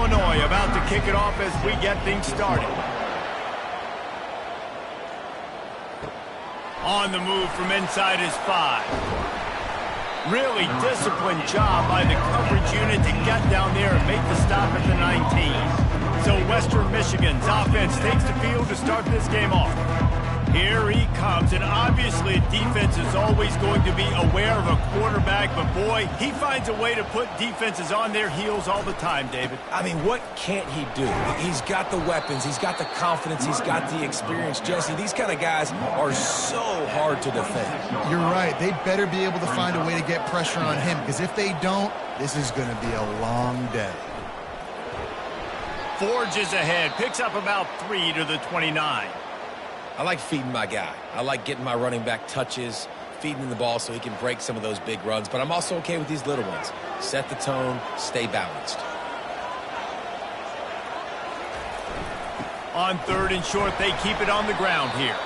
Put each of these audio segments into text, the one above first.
Illinois about to kick it off as we get things started. On the move from inside his 5. Really disciplined job by the coverage unit to get down there and make the stop at the 19. So Western Michigan's offense takes the field to start this game off. Here he comes, and obviously defense is always going to be aware of a quarterback, but boy, he finds a way to put defenses on their heels all the time, David. I mean, what can't he do? He's got the weapons, he's got the confidence, he's got the experience. Jesse, these kind of guys are so hard to defend. You're right. They better be able to find a way to get pressure on him, because if they don't, this is going to be a long day. Forges ahead, picks up about 3 to the 29. I like feeding my guy. I like getting my running back touches, feeding him the ball so he can break some of those big runs, but I'm also okay with these little ones. Set the tone, stay balanced. On 3rd and short, they keep it on the ground here.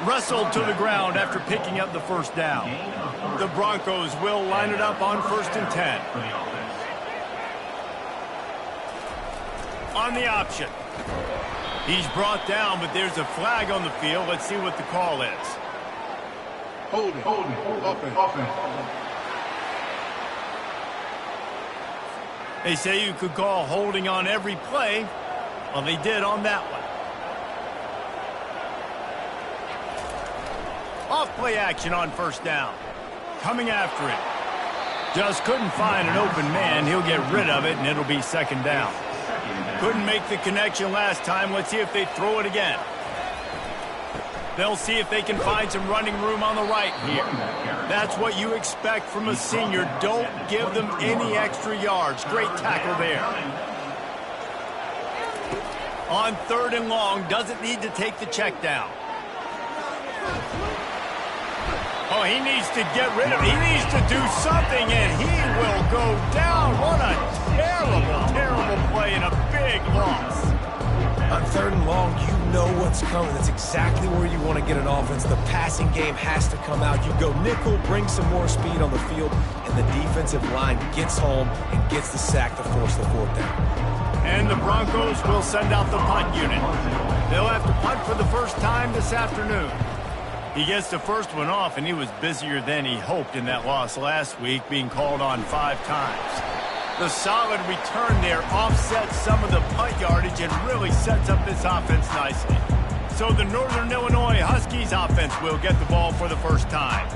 Wrestled to the ground after picking up the first down. The Broncos will line it up on 1st and 10. On the option. He's brought down, but there's a flag on the field. Let's see what the call is. Holding, offense. They say you could call holding on every play. Well, they did on that one. Off play action on 1st down. Coming after it. Just couldn't find an open man. He'll get rid of it, and it'll be 2nd down. Couldn't make the connection last time. Let's see if they throw it again. They'll see if they can find some running room on the right here. That's what you expect from a senior. Don't give them any extra yards. Great tackle there. On 3rd and long, doesn't need to take the check down. Oh, he needs to get rid of it. He needs to do something, and he will go down. What a terrible play and a big loss. On 3rd and long, you know what's coming. That's exactly where you want to get an offense. The passing game has to come out. You go nickel, bring some more speed on the field, and the defensive line gets home and gets the sack to force the 4th down. And the Broncos will send out the punt unit. They'll have to punt for the first time this afternoon. He gets the first one off, and he was busier than he hoped in that loss last week, being called on 5 times. The solid return there offsets some of the punt yardage and really sets up this offense nicely. So the Northern Illinois Huskies offense will get the ball for the first time.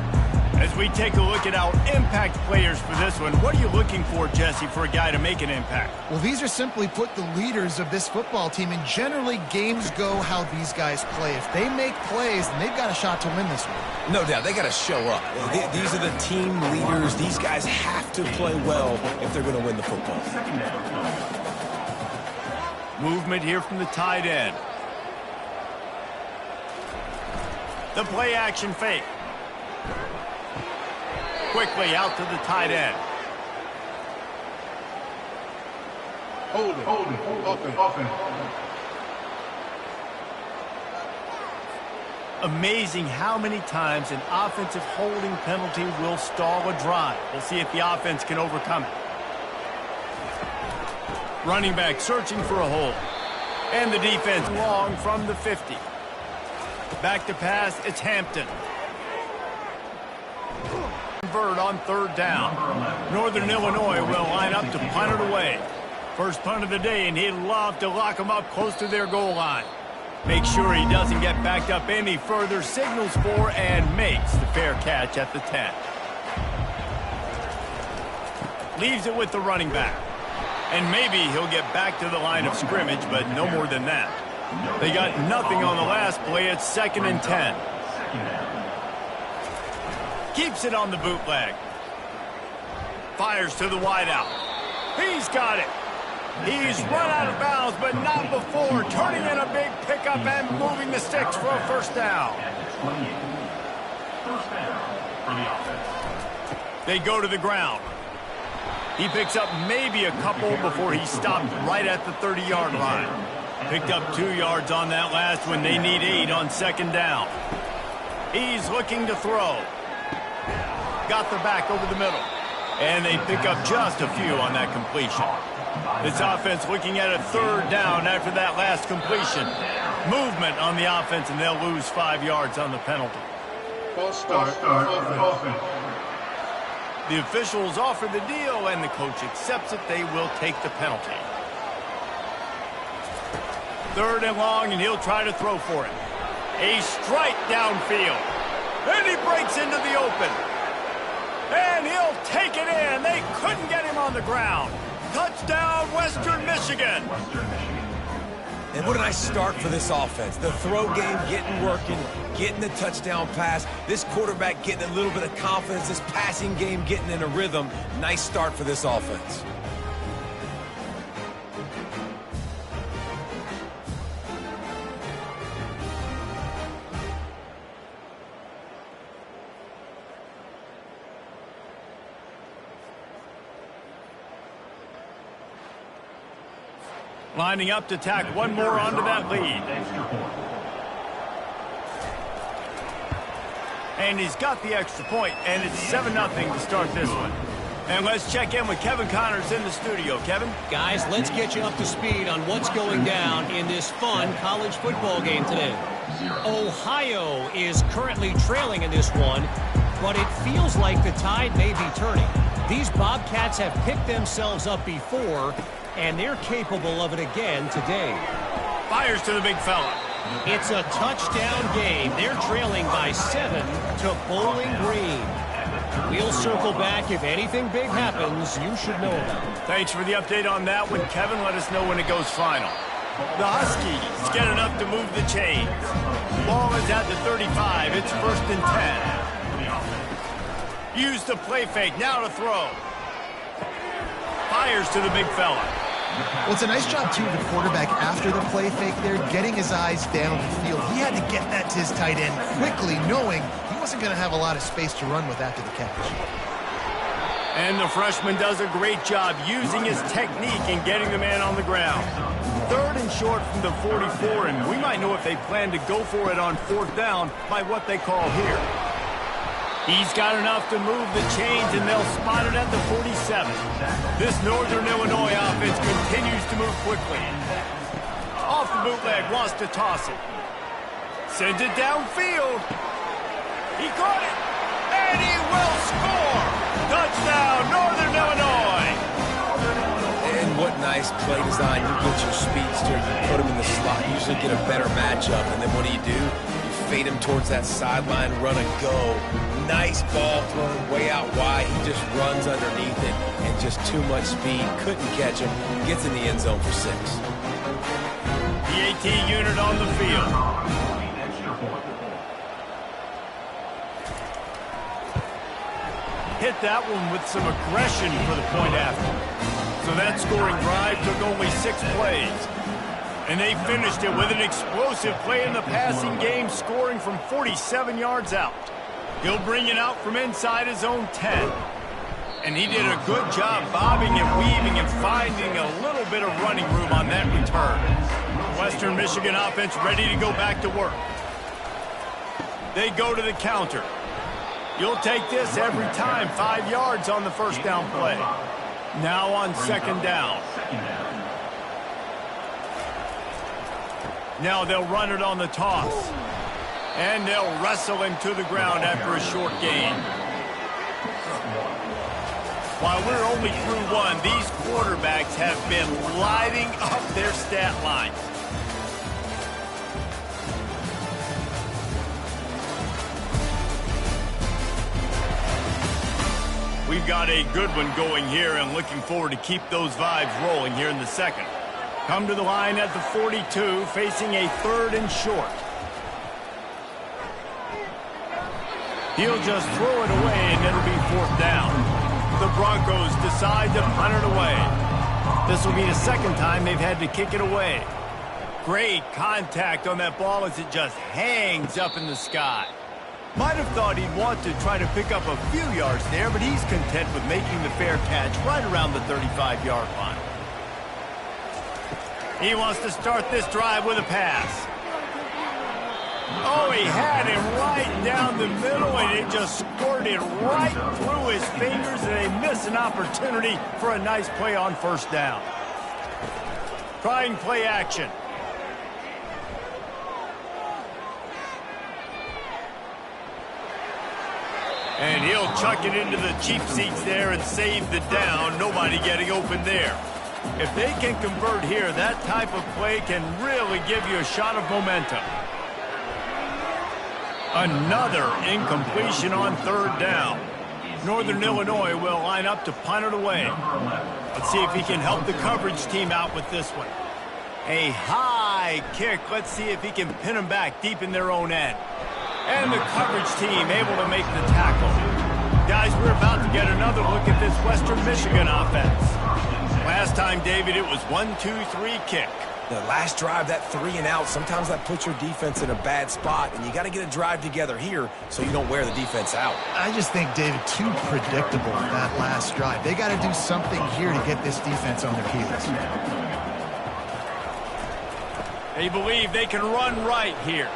As we take a look at our impact players for this one, what are you looking for, Jesse, for a guy to make an impact? Well, these are simply put the leaders of this football team, and generally games go how these guys play. If they make plays, then they've got a shot to win this one. No doubt, they got to show up. These are the team leaders. These guys have to play well if they're going to win the football. Movement here from the tight end. The play action fake. Quickly out to the tight end. Holding, offense. Amazing how many times an offensive holding penalty will stall a drive. We'll see if the offense can overcome it. Running back searching for a hole. And the defense long from the 50. Back to pass, it's Hampton. Convert on 3rd down. Northern Illinois will line up to punt it away. First punt of the day, and he'd love to lock them up close to their goal line. Make sure he doesn't get backed up any further, signals for and makes the fair catch at the 10. Leaves it with the running back. And maybe he'll get back to the line of scrimmage, but no more than that. They got nothing on the last play. It's 2nd and 10. Keeps it on the bootleg. Fires to the wideout. He's got it. He's run out of bounds, but not before. Turning in a big pickup and moving the sticks for a 1st down. They go to the ground. He picks up maybe a couple before he stopped right at the 30-yard line. Picked up 2 yards on that last one. They need 8 on 2nd down. He's looking to throw. Got the back over the middle. And they pick up just a few on that completion. This offense looking at a third down after that last completion. Movement on the offense, and they'll lose 5 yards on the penalty. False start. Offense. The officials offer the deal, and the coach accepts it. They will take the penalty. 3rd and long, and he'll try to throw for it. A strike downfield. And he breaks into the open. And he'll take it in. They couldn't get him on the ground. Touchdown, Western Michigan. And what a nice start for this offense. The throw game getting working, getting the touchdown pass. This quarterback getting a little bit of confidence. This passing game getting in a rhythm. Nice start for this offense. Lining up to tack one more onto that lead. And he's got the extra point, and it's 7-0 to start this one. And let's check in with Kevin Connors in the studio. Kevin? Guys, let's get you up to speed on what's going down in this fun college football game today. Ohio is currently trailing in this one, but it feels like the tide may be turning. These Bobcats have picked themselves up before, and they're capable of it again today. Fires to the big fella. It's a touchdown game. They're trailing by 7 to Bowling Green. We'll circle back if anything big happens you should know about. Thanks for the update on that one, Kevin. Let us know when it goes final. The Huskies get enough to move the chains. Ball is at the 35. It's 1st and 10. Use the play fake. Now to throw. Fires to the big fella. Well, it's a nice job, too, of the quarterback after the play fake there, getting his eyes down the field. He had to get that to his tight end quickly, knowing he wasn't going to have a lot of space to run with after the catch. And the freshman does a great job using his technique and getting the man on the ground. 3rd and short from the 44, and we might know if they plan to go for it on 4th down by what they call here. He's got enough to move the chains, and they'll spot it at the 47. This Northern Illinois offense continues to move quickly. Off the bootleg, wants to toss it. Sends it downfield. He caught it, and he will score. Touchdown, Northern Illinois. And what nice play design. You get your speedster, you put him in the slot, you usually get a better matchup, and then what do? You fade him towards that sideline, run and go. Nice ball thrown way out wide. He just runs underneath it, and just too much speed. Couldn't catch him. Gets in the end zone for 6. The AT unit on the field. Hit that one with some aggression for the point after. So that scoring drive took only 6 plays. And they finished it with an explosive play in the passing game, scoring from 47 yards out. He'll bring it out from inside his own 10. And he did a good job bobbing and weaving and finding a little bit of running room on that return. Western Michigan offense ready to go back to work. They go to the counter. You'll take this every time. 5 yards on the 1st down play. Now on 2nd down. Now they'll run it on the toss. And they'll wrestle him to the ground after a short gain. While we're only through one, these quarterbacks have been lighting up their stat lines. We've got a good one going here, and looking forward to keep those vibes rolling here in the 2nd. Come to the line at the 42, facing a 3rd and short. He'll just throw it away, and it'll be 4th down. The Broncos decide to punt it away. This will be the 2nd time they've had to kick it away. Great contact on that ball as it just hangs up in the sky. Might have thought he'd want to try to pick up a few yards there, but he's content with making the fair catch right around the 35-yard line. He wants to start this drive with a pass. Oh, he had him right down the middle, and it just squirted right through his fingers, and they miss an opportunity for a nice play on 1st down. Trying play action. And he'll chuck it into the cheap seats there and save the down. Nobody getting open there. If they can convert here, that type of play can really give you a shot of momentum. Another incompletion on third down. Northern Illinois will line up to punt it away. Let's see if he can help the coverage team out with this one. A high kick. Let's see if he can pin them back deep in their own end. And the coverage team able to make the tackle. Guys, we're about to get another look at this Western Michigan offense. Last time, David, it was 1-2-3 kick. The last drive, that 3 and out, sometimes that puts your defense in a bad spot, and you got to get a drive together here so you don't wear the defense out. I just think, David, too predictable that last drive. They got to do something here to get this defense on their heels. They believe they can run right here.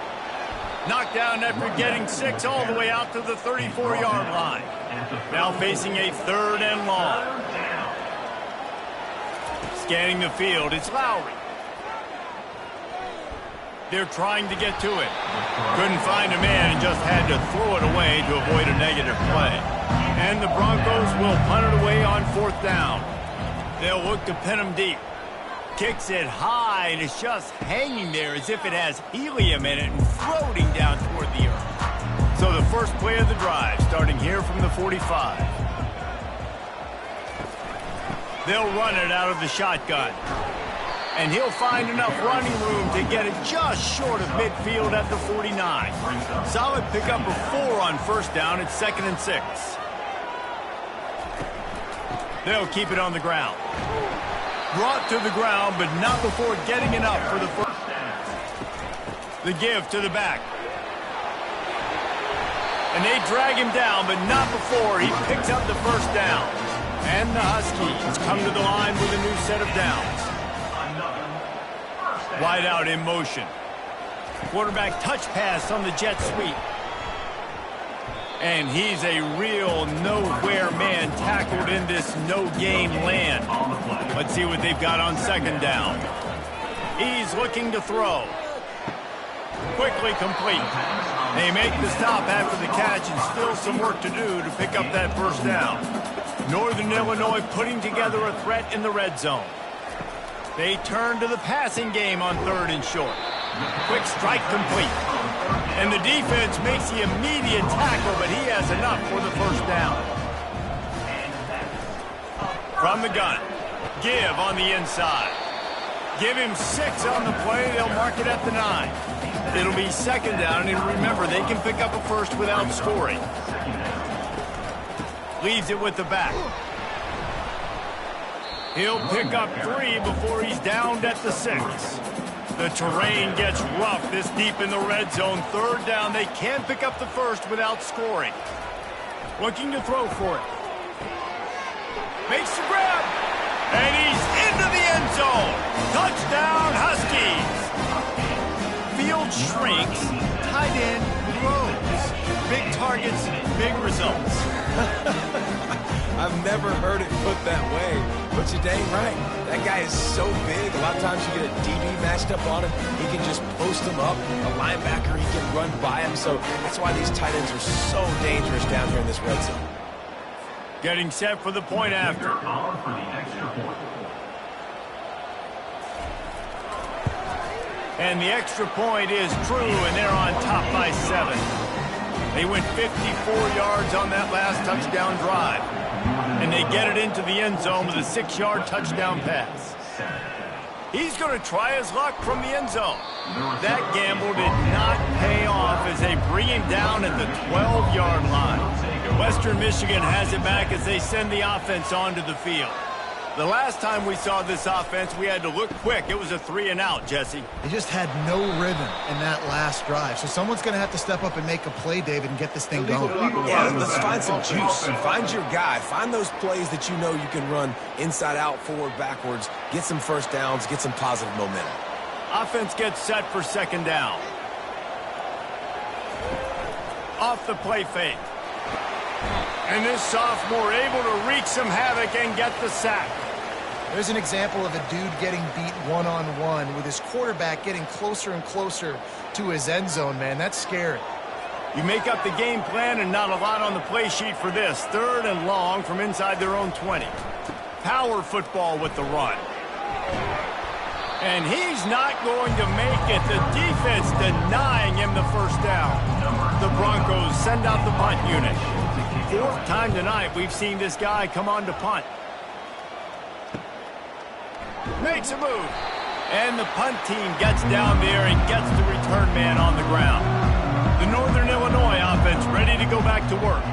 Knocked down after getting 6 all the way out to the 34-yard line. Now facing a 3rd and long. Scanning the field, it's Lowry. They're trying to get to it. Couldn't find a man and just had to throw it away to avoid a negative play. And the Broncos will punt it away on 4th down. They'll look to pin him deep. Kicks it high, and it's just hanging there as if it has helium in it and floating down toward the earth. So the first play of the drive, starting here from the 45. They'll run it out of the shotgun. And he'll find enough running room to get it just short of midfield at the 49. Solid pickup of 4 on 1st down. It's 2nd and 6. They'll keep it on the ground. Brought to the ground, but not before getting enough for the first down. The give to the back. And they drag him down, but not before he picks up the first down. And the Huskies come to the line with a new set of downs. Wide out in motion. Quarterback touch pass on the jet sweep. And he's a real nowhere man tackled in this no-game land. Let's see what they've got on 2nd down. He's looking to throw. Quickly complete. They make the stop after the catch and still some work to do to pick up that first down. Northern Illinois putting together a threat in the red zone. They turn to the passing game on 3rd and short. Quick strike complete. And the defense makes the immediate tackle, but he has enough for the first down. From the gun. Give on the inside. Give him 6 on the play. They'll mark it at the 9. It'll be 2nd down, and remember, they can pick up a first without scoring. Leaves it with the back. He'll pick up 3 before he's downed at the 6. The terrain gets rough this deep in the red zone. 3rd down, they can't pick up the first without scoring. Looking to throw for it. Makes the grab. And he's into the end zone. Touchdown, Huskies. Field shrinks. Tight end grows. Big targets, big results. I've never heard it put that way, but you're dang right. That guy is so big, a lot of times you get a DB matched up on him. He can just post him up. A linebacker, he can run by him. So that's why these tight ends are so dangerous down here in this red zone. Getting set for the point after. And the extra point is true, and they're on top by 7. They went 54 yards on that last touchdown drive. And they get it into the end zone with a 6-yard touchdown pass. He's going to try his luck from the end zone. That gamble did not pay off as they bring him down at the 12-yard line. Western Michigan has it back as they send the offense onto the field. The last time we saw this offense, we had to look quick. It was a 3 and out, Jesse. They just had no rhythm in that last drive. So someone's going to have to step up and make a play, David, and get this thing going. Yeah, let's find some juice. Find your guy. Find those plays that you know you can run inside out, forward, backwards. Get some first downs. Get some positive momentum. Offense gets set for 2nd down. Off the play fake. And this sophomore able to wreak some havoc and get the sack. There's an example of a dude getting beat one-on-one with his quarterback getting closer and closer to his end zone, man. That's scary. You make up the game plan and not a lot on the play sheet for this. 3rd and long from inside their own 20. Power football with the run. And he's not going to make it. The defense denying him the first down. The Broncos send out the punt unit. 4th time tonight we've seen this guy come on to punt. Makes a move. And the punt team gets down there and gets the return man on the ground. The Northern Illinois offense ready to go back to work.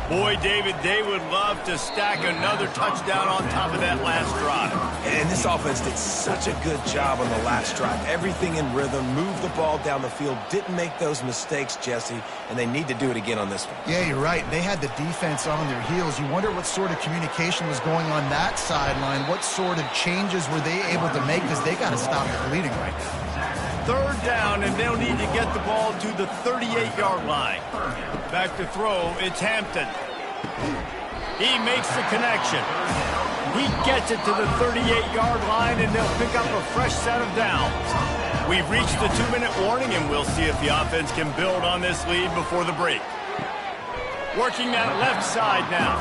Boy, David, they would love to stack another touchdown on top of that last drive. And this offense did such a good job on the last drive. Everything in rhythm, moved the ball down the field, didn't make those mistakes, Jesse, and they need to do it again on this one. Yeah, you're right. They had the defense on their heels. You wonder what sort of communication was going on that sideline. What sort of changes were they able to make, because they got to stop the bleeding right now. 3rd down, and they'll need to get the ball to the 38-yard line. Back to throw, it's Hampton. He makes the connection. He gets it to the 38-yard line, and they'll pick up a fresh set of downs. We've reached the 2-minute warning, and we'll see if the offense can build on this lead before the break. Working that left side now,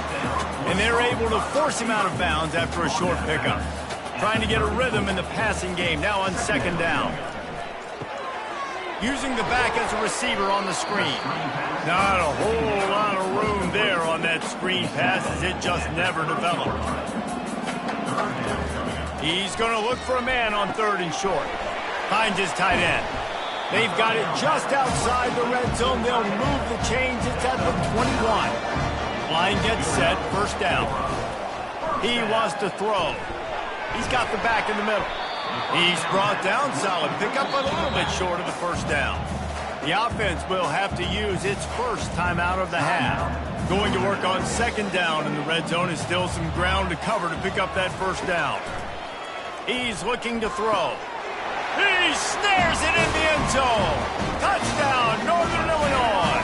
and they're able to force him out of bounds after a short pickup. Trying to get a rhythm in the passing game now on 2nd down. Using the back as a receiver on the screen. Not a whole lot of room there on that screen pass, as it just never developed. He's going to look for a man on 3rd and short. Finds his tight end. They've got it just outside the red zone. They'll move the chains. It's at the 21. Line gets set. 1st down. He wants to throw. He's got the back in the middle. He's brought down solid. Pick up a little bit short of the 1st down. The offense will have to use its first timeout of the half. Going to work on 2nd down in the red zone. Is still some ground to cover to pick up that 1st down. He's looking to throw. He snares it in the end zone. Touchdown, Northern Illinois.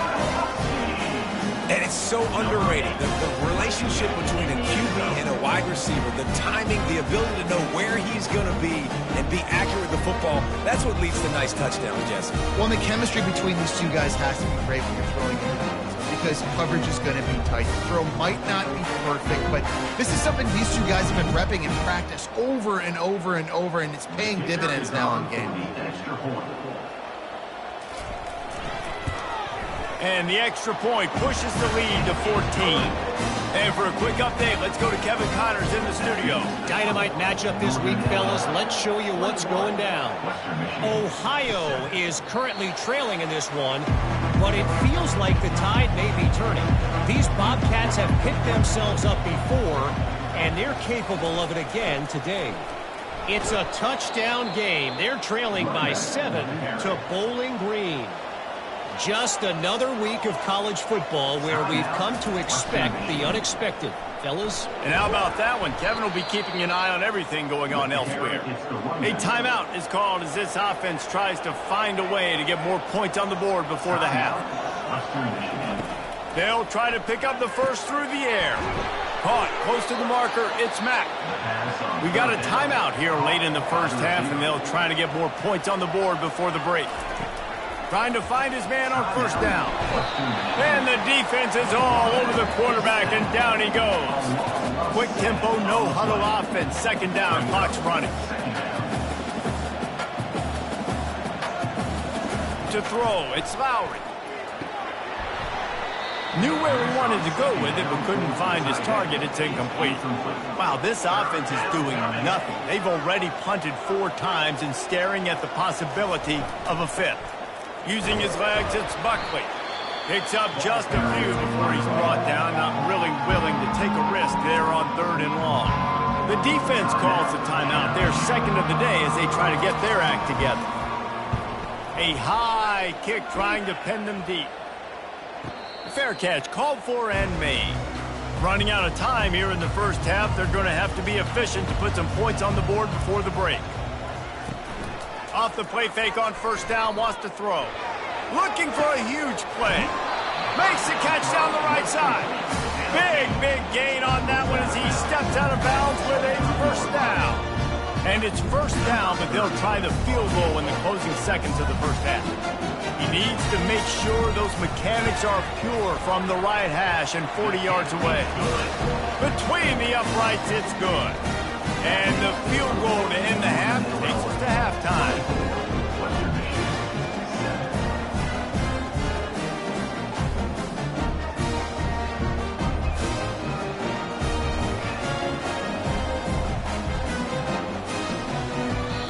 And it's so underrated, the relationship between a QB and a wide receiver, the timing, the ability to know where he's going to be and be accurate with the football, that's what leads to nice touchdowns, Jesse. Well, and the chemistry between these two guys has to be great when you're throwing in the because coverage is going to be tight. The throw might not be perfect, but this is something these two guys have been repping in practice over and over and over, and it's paying dividends now on game. And the extra point pushes the lead to 14. And for a quick update, let's go to Kevin Connors in the studio. Dynamite matchup this week, fellas. Let's show you what's going down. Ohio is currently trailing in this one, but it feels like the tide may be turning. These Bobcats have picked themselves up before, and they're capable of it again today. It's a touchdown game. They're trailing by 7 to Bowling Green. Just another week of college football where we've come to expect the unexpected. Fellas? And how about that one? Kevin will be keeping an eye on everything going on elsewhere. A timeout is called as this offense tries to find a way to get more points on the board before the half. They'll try to pick up the first through the air. Caught close to the marker, it's Mack. We got a timeout here late in the first half, and they'll try to get more points on the board before the break. Trying to find his man on 1st down. And the defense is all over the quarterback, and down he goes. Quick tempo, no huddle offense. 2nd down, clock's running. To throw, it's Lowry. Knew where he wanted to go with it, but couldn't find his target. It's incomplete. Wow, this offense is doing nothing. They've already punted 4 times and staring at the possibility of a 5th. Using his legs, it's Buckley. Picks up just a few before he's brought down, not really willing to take a risk there on 3rd and long. The defense calls the timeout, their 2nd of the day as they try to get their act together. A high kick trying to pin them deep. Fair catch, called for and made. Running out of time here in the first half, they're going to have to be efficient to put some points on the board before the break. Off the play fake on 1st down, wants to throw. Looking for a huge play. Makes the catch down the right side. Big gain on that one as he steps out of bounds with a first down. And it's first down, but they'll try the field goal in the closing seconds of the first half. He needs to make sure those mechanics are pure from the right hash and 40 yards away. Between the uprights, it's good. And the field goal to end the half takes us to halftime.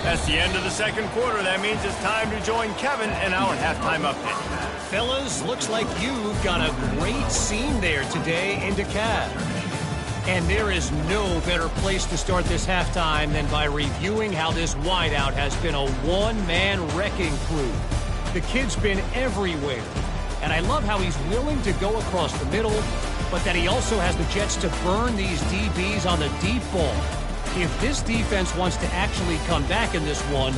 That's the end of the second quarter. That means it's time to join Kevin in our halftime update. Fellas, looks like you've got a great scene there today in DeKalb. And there is no better place to start this halftime than by reviewing how this wideout has been a one-man wrecking crew. The kid's been everywhere. And I love how he's willing to go across the middle, but that he also has the jets to burn these DBs on the deep ball. If this defense wants to actually come back in this one,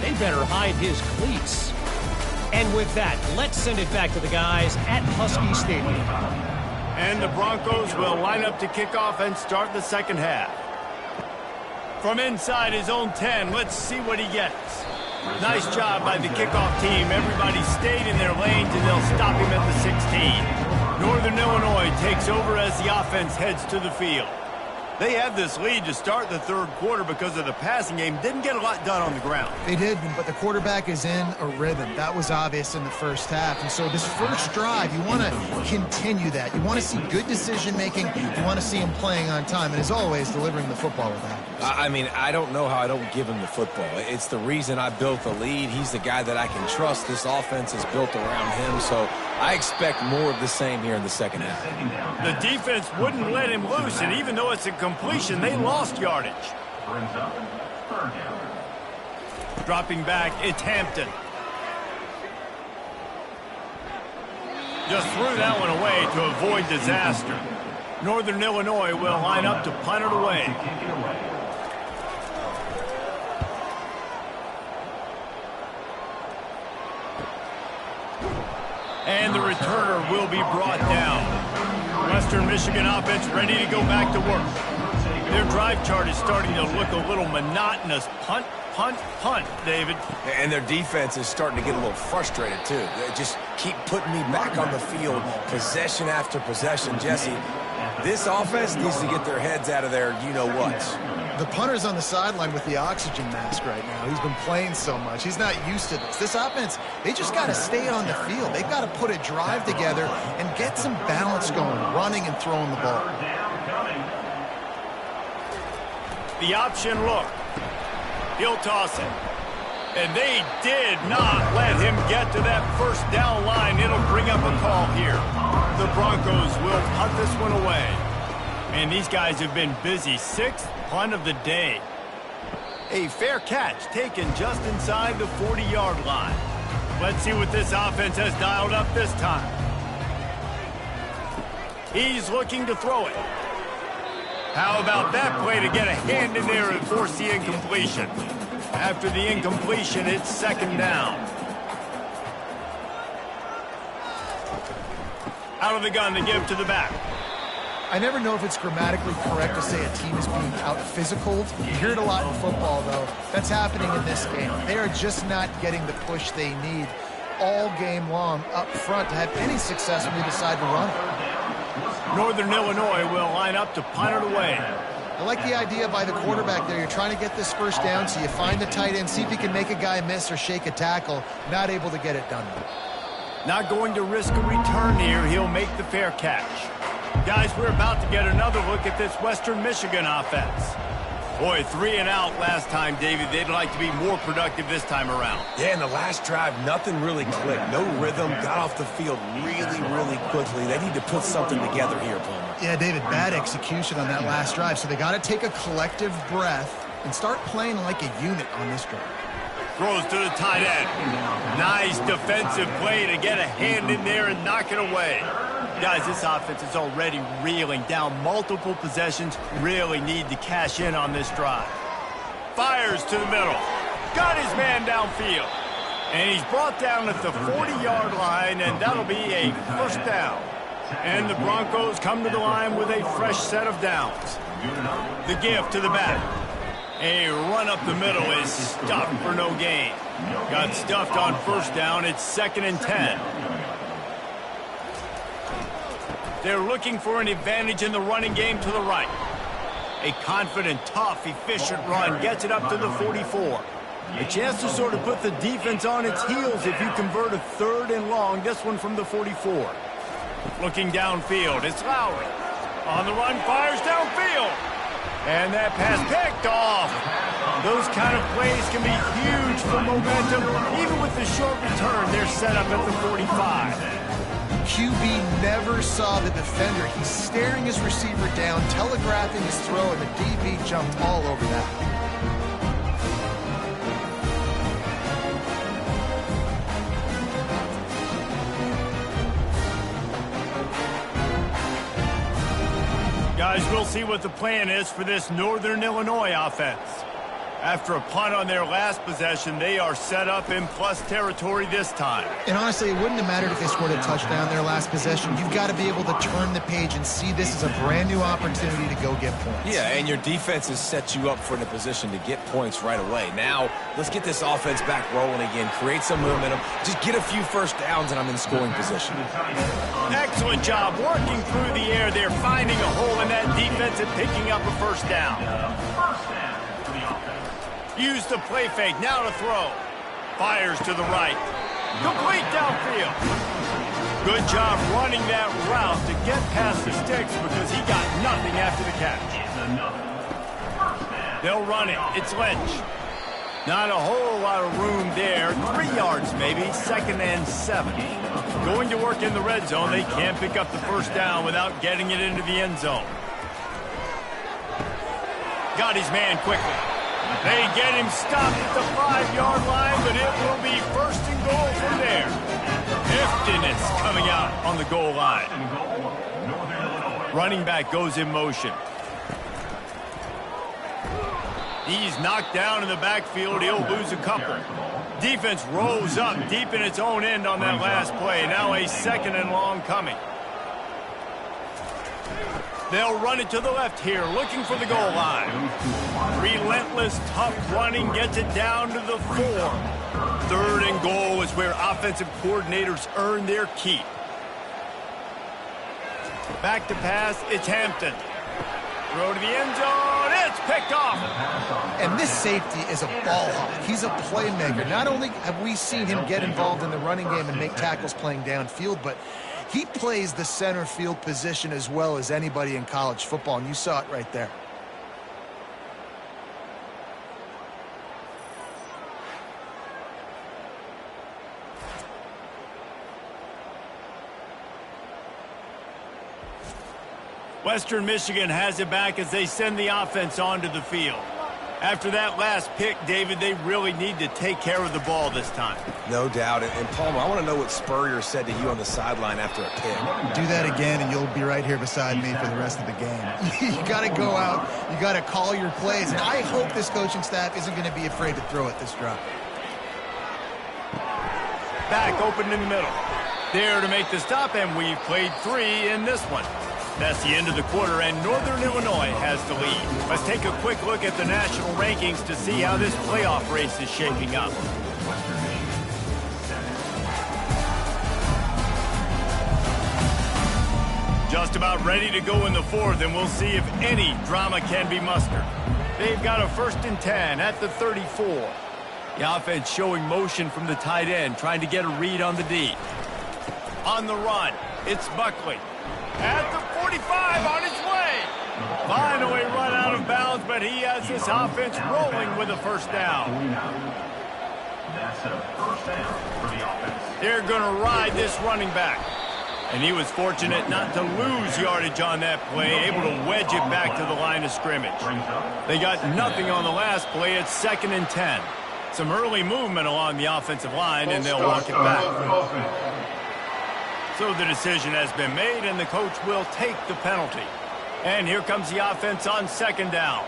they better hide his cleats. And with that, let's send it back to the guys at Husky Stadium. And the Broncos will line up to kick off and start the second half. From inside his own 10, let's see what he gets. Nice job by the kickoff team. Everybody stayed in their lanes, and they'll stop him at the 16. Northern Illinois takes over as the offense heads to the field. They had this lead to start the third quarter because of the passing game. Didn't get a lot done on the ground. They did, but the quarterback is in a rhythm. That was obvious in the first half. And so this first drive, you want to continue that. You want to see good decision-making. You want to see him playing on time. And as always, delivering the football with that. I mean, I don't know how I don't give him the football. It's the reason I built the lead. He's the guy that I can trust. This offense is built around him, so I expect more of the same here in the second half. The defense wouldn't let him loose, and even though it's a completion, they lost yardage. Dropping back, it's Hampton. Just threw that one away to avoid disaster. Northern Illinois will line up to punt it away. And the returner will be brought down. Western Michigan offense ready to go back to work. Their drive chart is starting to look a little monotonous. Punt, punt, punt, David. And their defense is starting to get a little frustrated, too. They just keep putting me back on the field, possession after possession. Jesse, this offense needs to get their heads out of their you-know-whats. The punter's on the sideline with the oxygen mask right now. He's been playing so much. He's not used to this. This offense, they just got to stay on the field. They've got to put a drive together and get some balance going, running and throwing the ball. The option look. He'll toss it. And they did not let him get to that first down line. It'll bring up a call here. The Broncos will punt this one away. And these guys have been busy. Sixth punt of the day. A fair catch taken just inside the 40-yard line. Let's see what this offense has dialed up this time. He's looking to throw it. How about that play to get a hand in there and force the incompletion? After the incompletion, it's second down. Out of the gun to give to the back. I never know if it's grammatically correct to say a team is being out-physicaled. You hear it a lot in football, though. That's happening in this game. They are just not getting the push they need all game long up front to have any success when they decide to run it. Northern Illinois will line up to punt it away. I like the idea by the quarterback there. You're trying to get this first down, so you find the tight end, see if you can make a guy miss or shake a tackle. Not able to get it done. Not going to risk a return here. He'll make the fair catch. Guys, we're about to get another look at this Western Michigan offense. Boy, 3 and out last time, David. They'd like to be more productive this time around. Yeah, in the last drive, nothing really clicked. No rhythm, got off the field really quickly. They need to put something together here, Palmer. Yeah, David, bad execution on that last drive. So they got to take a collective breath and start playing like a unit on this drive. Throws to the tight end. Nice defensive play to get a hand in there and knock it away. Guys, this offense is already reeling down multiple possessions. Really need to cash in on this drive. Fires to the middle. Got his man downfield. And he's brought down at the 40-yard line, and that'll be a first down. And the Broncos come to the line with a fresh set of downs. The give to the back. A run up the middle is stuffed for no gain. Got stuffed on first down. It's 2nd and 10. They're looking for an advantage in the running game to the right. A confident, tough, efficient run gets it up to the 44. A chance to sort of put the defense on its heels if you convert a 3rd and long, this one from the 44. Looking downfield, it's Lowry. On the run, fires downfield. And that pass picked off. Those kind of plays can be huge for momentum. Even with the short return, they're set up at the 45. QB never saw the defender. He's staring his receiver down, telegraphing his throw, and the DB jumped all over that. Guys, we'll see what the plan is for this Northern Illinois offense. After a punt on their last possession, they are set up in plus territory this time. And honestly, it wouldn't have mattered if they scored a touchdown their last possession. You've got to be able to turn the page and see this as a brand new opportunity to go get points. Yeah, and your defense has set you up for the position to get points right away. Now, let's get this offense back rolling again, create some momentum, just get a few first downs, and I'm in scoring position. Excellent job working through the air. They're finding a hole in that defense and picking up a first down. Use the play fake, now to throw. Fires to the right. Complete downfield. Good job running that route to get past the sticks because he got nothing after the catch. They'll run it. It's Lynch. Not a whole lot of room there. 3 yards maybe, 2nd and 7. Going to work in the red zone. They can't pick up the first down without getting it into the end zone. Got his man quickly. They get him stopped at the 5-yard line, but it will be 1st and goal from there. Heftiness coming out on the goal line. Running back goes in motion. He's knocked down in the backfield. He'll lose a couple. Defense rolls up deep in its own end on that last play. Now a 2nd and long coming. They'll run it to the left here, looking for the goal line. Relentless, tough running gets it down to the 4. 3rd and goal is where offensive coordinators earn their keep. Back to pass, it's Hampton. Throw to the end zone, it's picked off. And this safety is a ball hawk. He's a playmaker. Not only have we seen him get involved in the running game and make tackles playing downfield, but he plays the center field position as well as anybody in college football, and you saw it right there. Western Michigan has it back as they send the offense onto the field. After that last pick, David, they really need to take care of the ball this time. No doubt. And Palmer, I want to know what Spurrier said to you on the sideline after a pick. Do that again, and you'll be right here beside me for the rest of the game. You got to go out. You got to call your plays. And I hope this coaching staff isn't going to be afraid to throw it this drive. Back open in the middle. There to make the stop, and we've played 3 in this one. That's the end of the quarter, and Northern Illinois has the lead. Let's take a quick look at the national rankings to see how this playoff race is shaping up. Just about ready to go in the 4th, and we'll see if any drama can be mustered. They've got a 1st and 10 at the 34. The offense showing motion from the tight end, trying to get a read on the D. On the run, it's Buckley. At the 45 on his way. Finally run out of bounds, but he has this offense rolling with a first down. That's a first down for the offense. They're going to ride this running back. And he was fortunate not to lose yardage on that play, able to wedge it back to the line of scrimmage. They got nothing on the last play. It's 2nd and 10. Some early movement along the offensive line, and they'll walk it back. So the decision has been made, and the coach will take the penalty. And here comes the offense on 2nd down.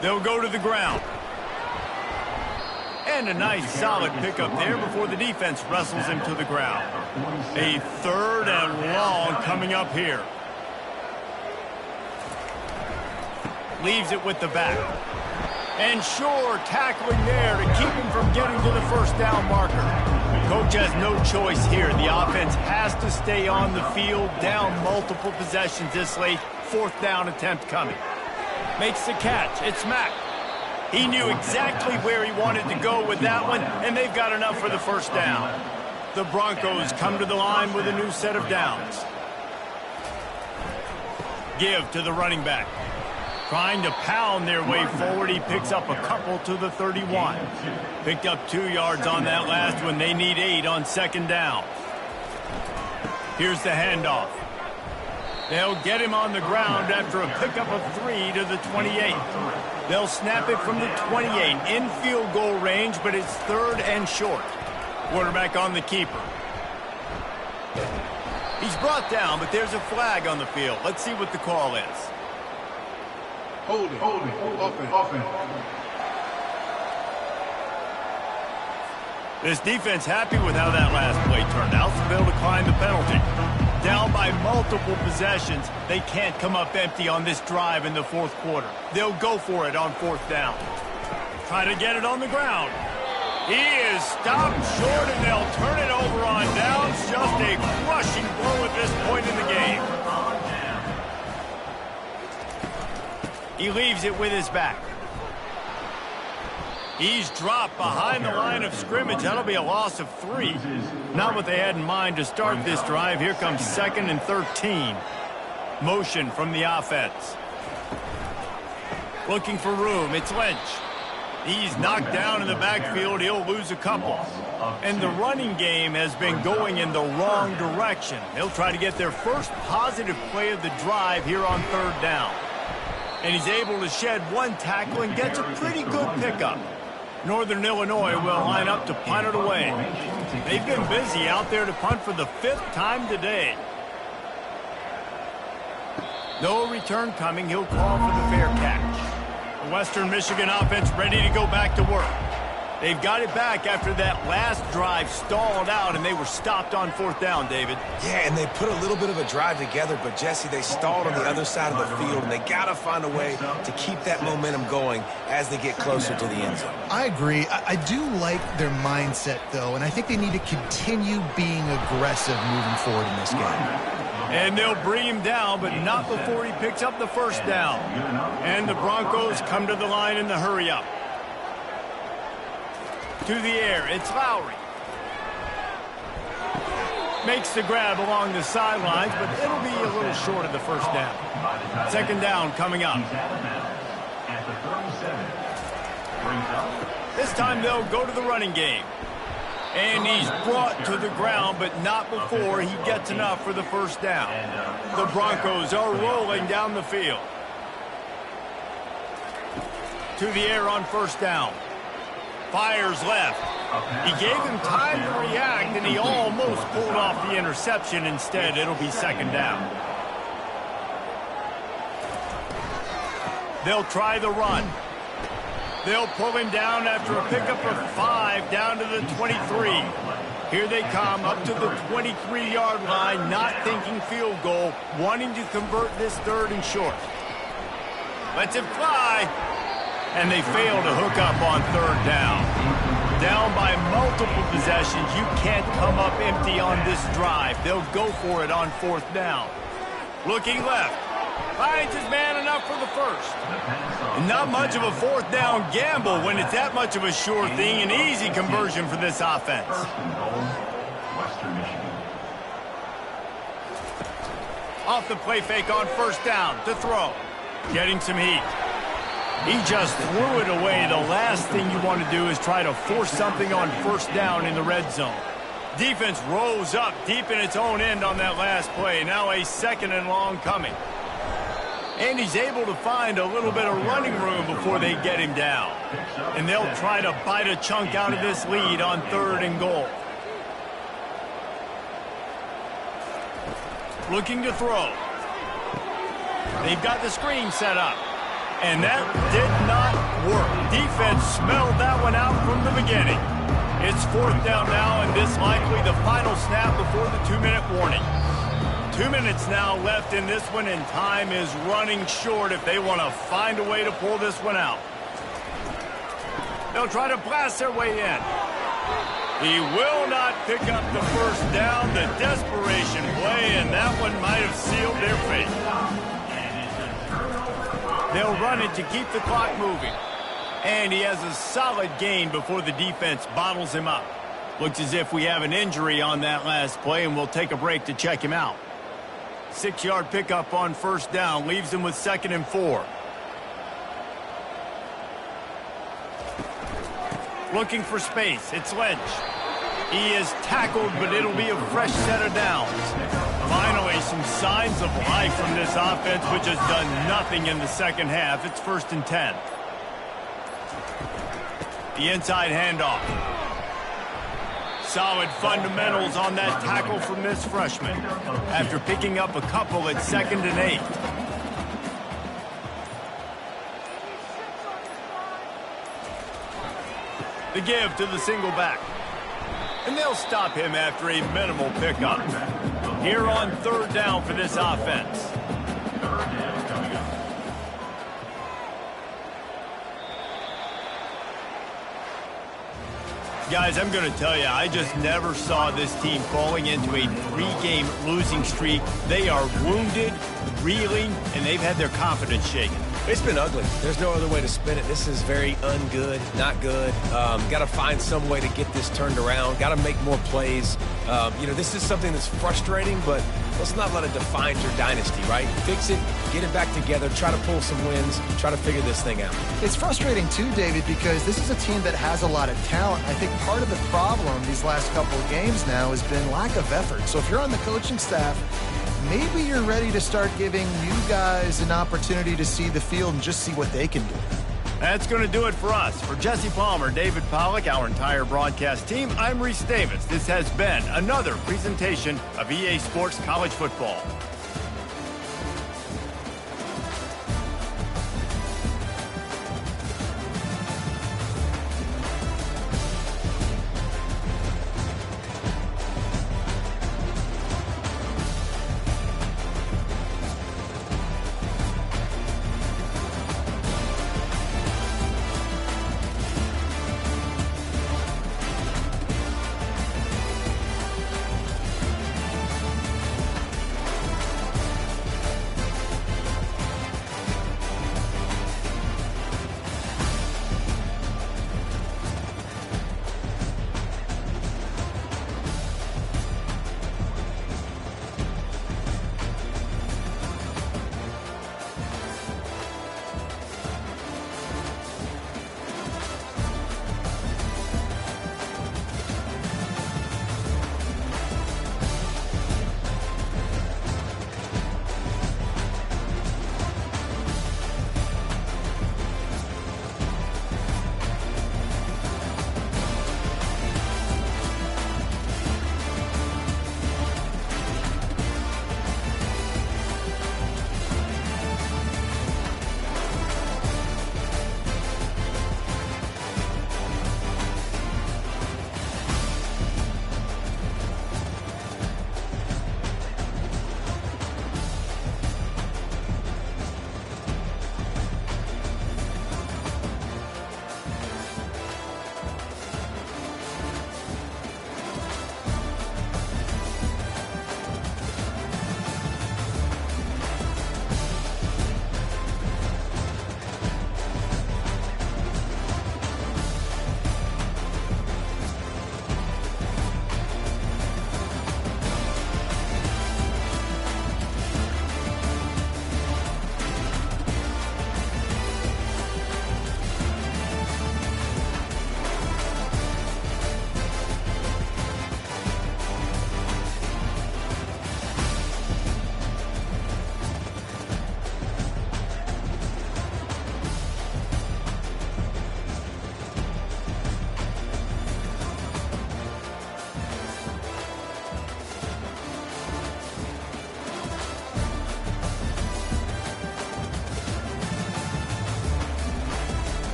They'll go to the ground. And a nice solid pickup there before the defense wrestles him to the ground. A 3rd and long coming up here. Leaves it with the back. And sure, tackling there to keep him from getting to the first down marker. Coach has no choice here. The offense has to stay on the field, down multiple possessions this late. 4th down attempt coming. Makes the catch. It's Mack. He knew exactly where he wanted to go with that one, and they've got enough for the first down. The Broncos come to the line with a new set of downs. Give to the running back. Trying to pound their way forward. He picks up a couple to the 31. Picked up 2 yards on that last one. They need 8 on 2nd down. Here's the handoff. They'll get him on the ground after a pickup of 3 to the 28. They'll snap it from the 28 in field goal range, but it's 3rd and short. Quarterback on the keeper. He's brought down, but there's a flag on the field. Let's see what the call is. Hold it. Offense. This defense happy with how that last play turned out, so they'll decline the penalty. Down by multiple possessions, they can't come up empty on this drive in the 4th quarter. They'll go for it on 4th down. Try to get it on the ground. He is stopped short, and they'll turn it over on downs. Just a crushing blow at this point in the game. He leaves it with his back. He's dropped behind the line of scrimmage. That'll be a loss of 3. Not what they had in mind to start this drive. Here comes 2nd and 13. Motion from the offense. Looking for room. It's Lynch. He's knocked down in the backfield. He'll lose a couple. And the running game has been going in the wrong direction. They'll try to get their first positive play of the drive here on 3rd down. And he's able to shed 1 tackle and gets a pretty good pickup. Northern Illinois will line up to punt it away. They've been busy out there to punt for the 5th time today. No return coming. He'll call for the fair catch. The Western Michigan offense ready to go back to work. They've got it back after that last drive stalled out, and they were stopped on 4th down, David. Yeah, and they put a little bit of a drive together, but, Jesse, they stalled on the other side of the field, and they got to find a way to keep that momentum going as they get closer to the end zone. I agree. I do like their mindset, though, and I think they need to continue being aggressive moving forward in this game. And they'll bring him down, but not before he picks up the first down. And the Broncos come to the line in the hurry-up. To the air, it's Lowry. Makes the grab along the sidelines, but it'll be a little short of the first down. 2nd down coming up. This time they'll go to the running game. And he's brought to the ground, but not before he gets enough for the first down. The Broncos are rolling down the field. To the air on 1st down. Fires left. He gave him time to react, and he almost pulled off the interception. Instead, it'll be 2nd down. They'll try the run. They'll pull him down after a pickup of 5 down to the 23. Here they come up to the 23-yard line, not thinking field goal, wanting to convert this 3rd and short. Lets it fly, and they fail to hook up on 3rd down. Down by multiple possessions, you can't come up empty on this drive. They'll go for it on 4th down. Looking left. Finds his man enough for the first. And not much of a 4th down gamble when it's that much of a sure thing. An easy conversion for this offense. Off the play fake on 1st down to throw. Getting some heat. He just threw it away. The last thing you want to do is try to force something on 1st down in the red zone. Defense rose up deep in its own end on that last play. Now a 2nd and long coming. And he's able to find a little bit of running room before they get him down. And they'll try to bite a chunk out of this lead on 3rd and goal. Looking to throw. They've got the screen set up. And that did not work. Defense smelled that one out from the beginning. It's 4th down now, and this likely the final snap before the 2-minute warning. 2 minutes now left in this one, and time is running short if they want to find a way to pull this one out. They'll try to blast their way in. He will not pick up the first down. The desperation play, and that one might have sealed their fate. They'll run it to keep the clock moving. And he has a solid gain before the defense bottles him up. Looks as if we have an injury on that last play, and we'll take a break to check him out. 6-yard pickup on first down leaves him with 2nd and 4. Looking for space. It's Lynch. He is tackled, but it'll be a fresh set of downs. Finally, some signs of life from this offense, which has done nothing in the second half. It's 1st and 10. The inside handoff. Solid fundamentals on that tackle from this freshman after picking up a couple at 2nd and 8. The give to the single back. And they'll stop him after a minimal pickup. Here on 3rd down for this offense. Guys, I'm going to tell you, I just never saw this team falling into a 3-game losing streak. They are wounded, reeling, and they've had their confidence shaken. It's been ugly. There's no other way to spin it. This is very ungood, not good. Got to find some way to get this turned around. Got to make more plays. This is something that's frustrating, but let's not let it define your dynasty, right? Fix it, get it back together, try to pull some wins, try to figure this thing out. It's frustrating too, David, because this is a team that has a lot of talent. I think part of the problem these last couple of games now has been lack of effort. So if you're on the coaching staff, maybe you're ready to start giving you guys an opportunity to see the field and just see what they can do. That's going to do it for us. For Jesse Palmer, David Pollack, our entire broadcast team, I'm Reese Davis. This has been another presentation of EA Sports College Football.